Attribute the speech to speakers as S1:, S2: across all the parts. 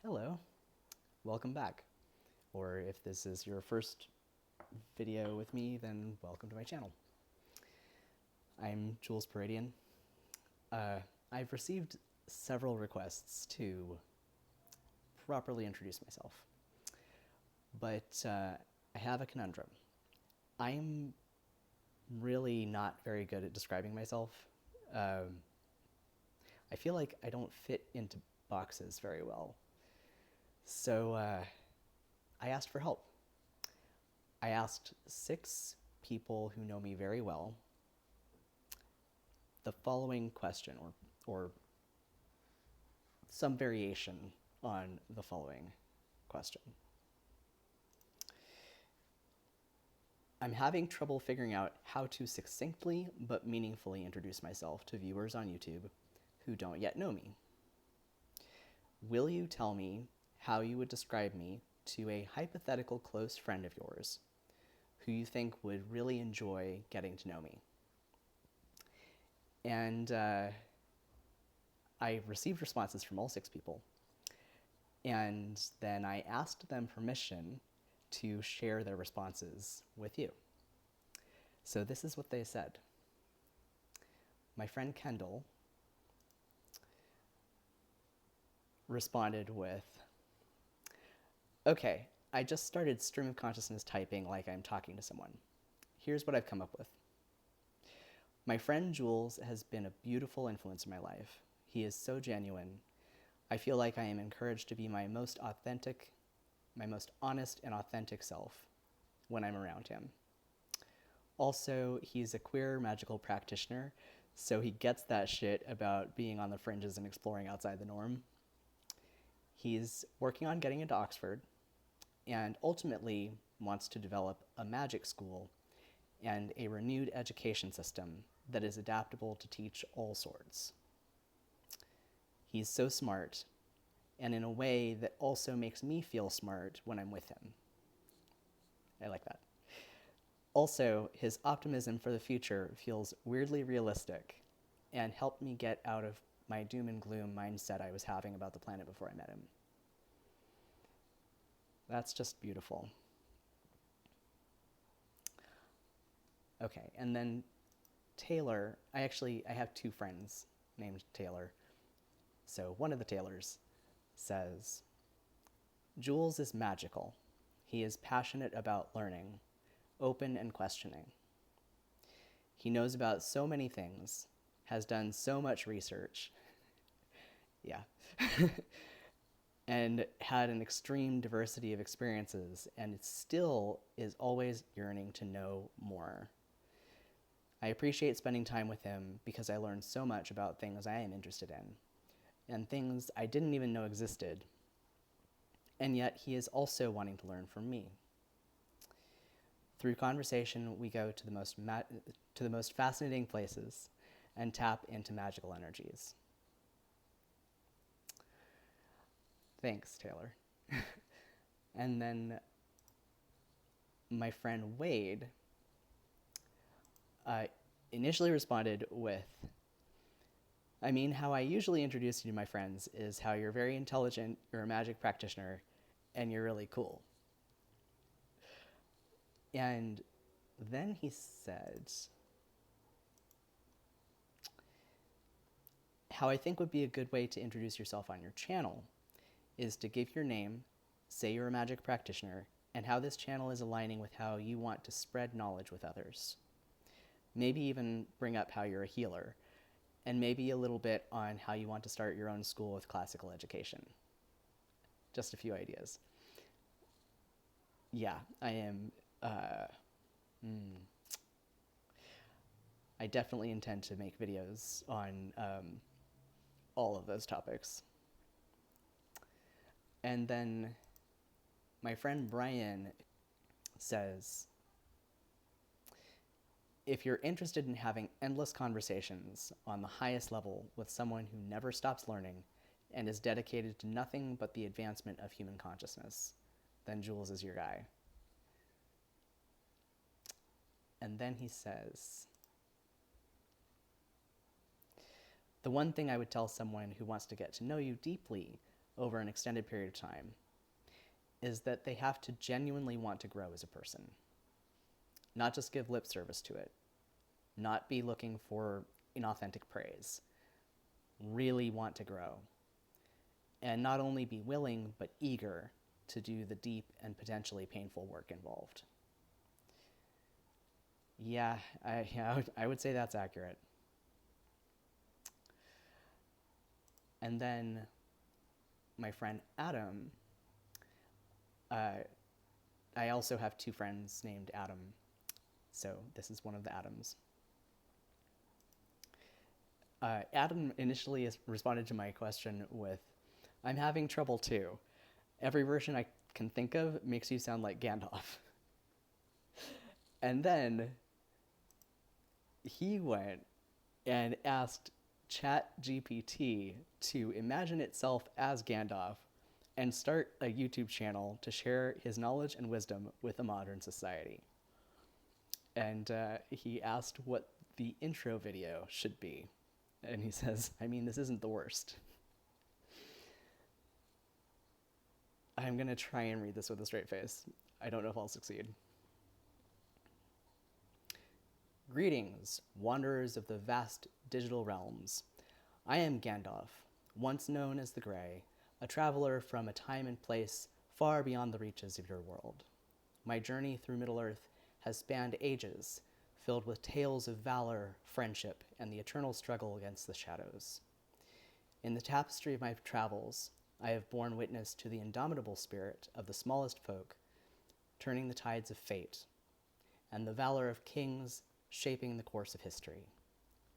S1: Hello, welcome back. Or if this is your first video with me, then welcome to my channel. I'm Joules Perradian. I've received several requests to properly introduce myself, but I have a conundrum. I'm really not very good at describing myself. I feel like I don't fit into boxes very well. So I asked for help. I asked 6 people who know me very well the following question, or some variation on the following question. I'm having trouble figuring out how to succinctly but meaningfully introduce myself to viewers on YouTube who don't yet know me. Will you tell me how you would describe me to a hypothetical close friend of yours who you think would really enjoy getting to know me? And I received responses from all 6 people. And then I asked them permission to share their responses with you. So this is what they said. My friend Kendall responded with, "Okay, I just started stream of consciousness typing like I'm talking to someone. Here's what I've come up with. My friend Joules has been a beautiful influence in my life. He is so genuine. I feel like I am encouraged to be my most honest and authentic self when I'm around him. Also, he's a queer magical practitioner, so he gets that shit about being on the fringes and exploring outside the norm. He's working on getting into Oxford and ultimately wants to develop a magic school and a renewed education system that is adaptable to teach all sorts. He's so smart, and in a way that also makes me feel smart when I'm with him." I like that. Also, his optimism for the future feels weirdly realistic and helped me get out of my doom and gloom mindset I was having about the planet before I met him. That's just beautiful. Okay, and then Taylor, I have 2 friends named Taylor. So one of the Taylors says, "Joules is magical. He is passionate about learning, open and questioning. He knows about so many things, has done so much research." Yeah. "And had an extreme diversity of experiences, and it still is always yearning to know more. I appreciate spending time with him because I learned so much about things I am interested in, and things I didn't even know existed. And yet he is also wanting to learn from me. Through conversation, we go to the most fascinating places and tap into magical energies." Thanks, Taylor. And then my friend Wade initially responded with, "I mean, how I usually introduce you to my friends is how you're very intelligent, you're a magic practitioner, and you're really cool." And then he said, "How I think would be a good way to introduce yourself on your channel is to give your name, say you're a magic practitioner, and how this channel is aligning with how you want to spread knowledge with others. Maybe even bring up how you're a healer, and maybe a little bit on how you want to start your own school with classical education." Just a few ideas. Yeah, I am. I definitely intend to make videos on all of those topics. And then my friend Brian says, "If you're interested in having endless conversations on the highest level with someone who never stops learning and is dedicated to nothing but the advancement of human consciousness, then Joules is your guy." And then he says, "The one thing I would tell someone who wants to get to know you deeply over an extended period of time is that they have to genuinely want to grow as a person, not just give lip service to it, not be looking for inauthentic praise, really want to grow, and not only be willing, but eager to do the deep and potentially painful work involved. Yeah, I would say that's accurate. And then my friend Adam, I also have two friends named Adam, so this is one of the Adams. Adam initially responded to my question with, "I'm having trouble too. Every version I can think of makes you sound like Gandalf." And then he went and asked ChatGPT to imagine itself as Gandalf and start a YouTube channel to share his knowledge and wisdom with a modern society. And he asked what the intro video should be. And he says, I mean, this isn't the worst. I'm going to try and read this with a straight face. I don't know if I'll succeed. Greetings, wanderers of the vast digital realms. I am Gandalf, once known as the Grey, a traveler from a time and place far beyond the reaches of your world. My journey through Middle-earth has spanned ages, filled with tales of valor, friendship, and the eternal struggle against the shadows. In the tapestry of my travels, I have borne witness to the indomitable spirit of the smallest folk, turning the tides of fate, and the valor of kings shaping the course of history.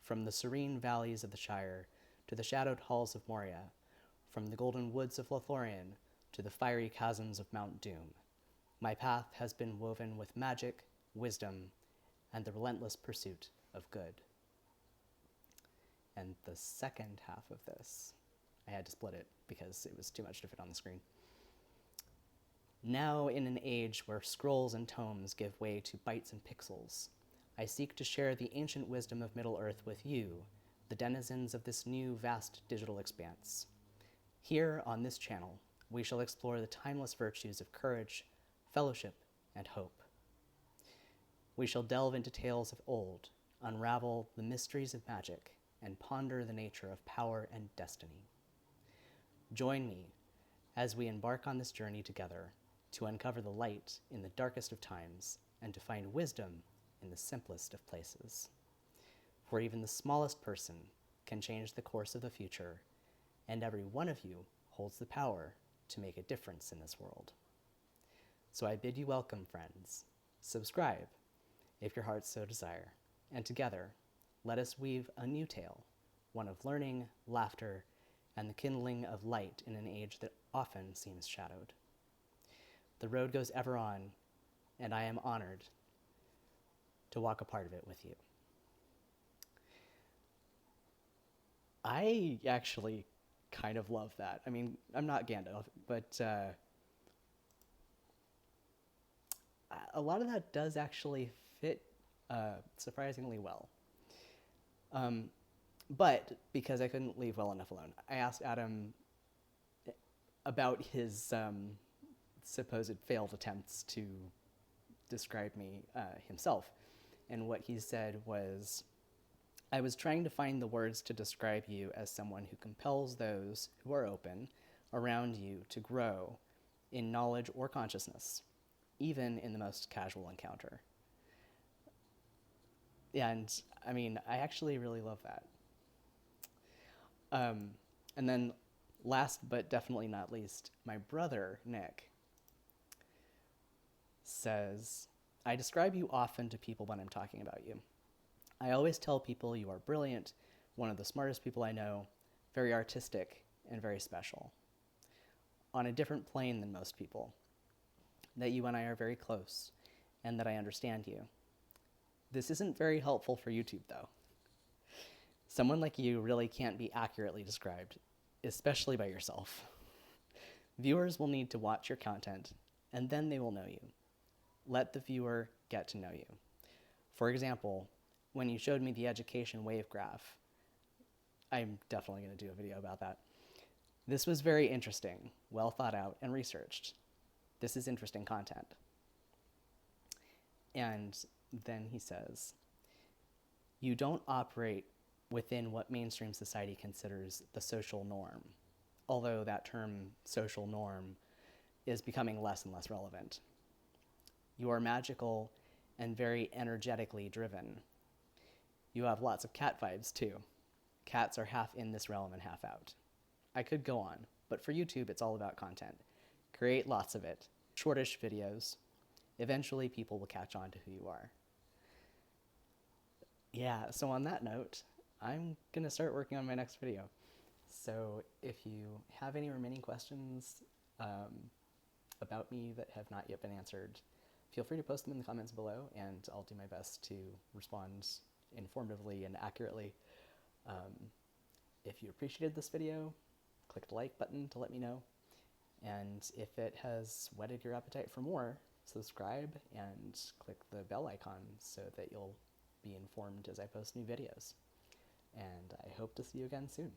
S1: From the serene valleys of the Shire to the shadowed halls of Moria, from the golden woods of Lothlorien to the fiery chasms of Mount Doom, my path has been woven with magic, wisdom, and the relentless pursuit of good. And the second half of this, I had to split it because it was too much to fit on the screen. Now, in an age where scrolls and tomes give way to bytes and pixels, I seek to share the ancient wisdom of Middle-earth with you, the denizens of this new vast digital expanse. Here, on this channel, we shall explore the timeless virtues of courage, fellowship, and hope. We shall delve into tales of old, unravel the mysteries of magic, and ponder the nature of power and destiny. Join me as we embark on this journey together to uncover the light in the darkest of times and to find wisdom in the simplest of places. For even the smallest person can change the course of the future, and every one of you holds the power to make a difference in this world. So I bid you welcome, friends. Subscribe, if your hearts so desire, and together, let us weave a new tale, one of learning, laughter, and the kindling of light in an age that often seems shadowed. The road goes ever on, and I am honored to walk a part of it with you. I actually kind of love that. I mean, I'm not Gandalf, but a lot of that does actually fit surprisingly well. But because I couldn't leave well enough alone, I asked Adam about his supposed failed attempts to describe me himself. And what he said was, I was trying to find the words to describe you as someone who compels those who are open around you to grow in knowledge or consciousness, even in the most casual encounter. And I mean, I actually really love that. And then last but definitely not least, my brother, Nick, says, I describe you often to people when I'm talking about you. I always tell people you are brilliant, one of the smartest people I know, very artistic, and very special. On a different plane than most people. That you and I are very close, and that I understand you. This isn't very helpful for YouTube, though. Someone like you really can't be accurately described, especially by yourself. Viewers will need to watch your content, and then they will know you. Let the viewer get to know you. For example, when you showed me the education wave graph, I'm definitely going to do a video about that. This was very interesting, well thought out, and researched. This is interesting content. And then he says, you don't operate within what mainstream society considers the social norm, although that term, social norm, is becoming less and less relevant. You are magical and very energetically driven. You have lots of cat vibes too. Cats are half in this realm and half out. I could go on, but for YouTube, it's all about content. Create lots of it, shortish videos. Eventually, people will catch on to who you are. Yeah, so on that note, I'm gonna start working on my next video. So if you have any remaining questions about me that have not yet been answered, feel free to post them in the comments below, and I'll do my best to respond informatively and accurately. If you appreciated this video, click the like button to let me know. And if it has whetted your appetite for more, subscribe and click the bell icon so that you'll be informed as I post new videos. And I hope to see you again soon.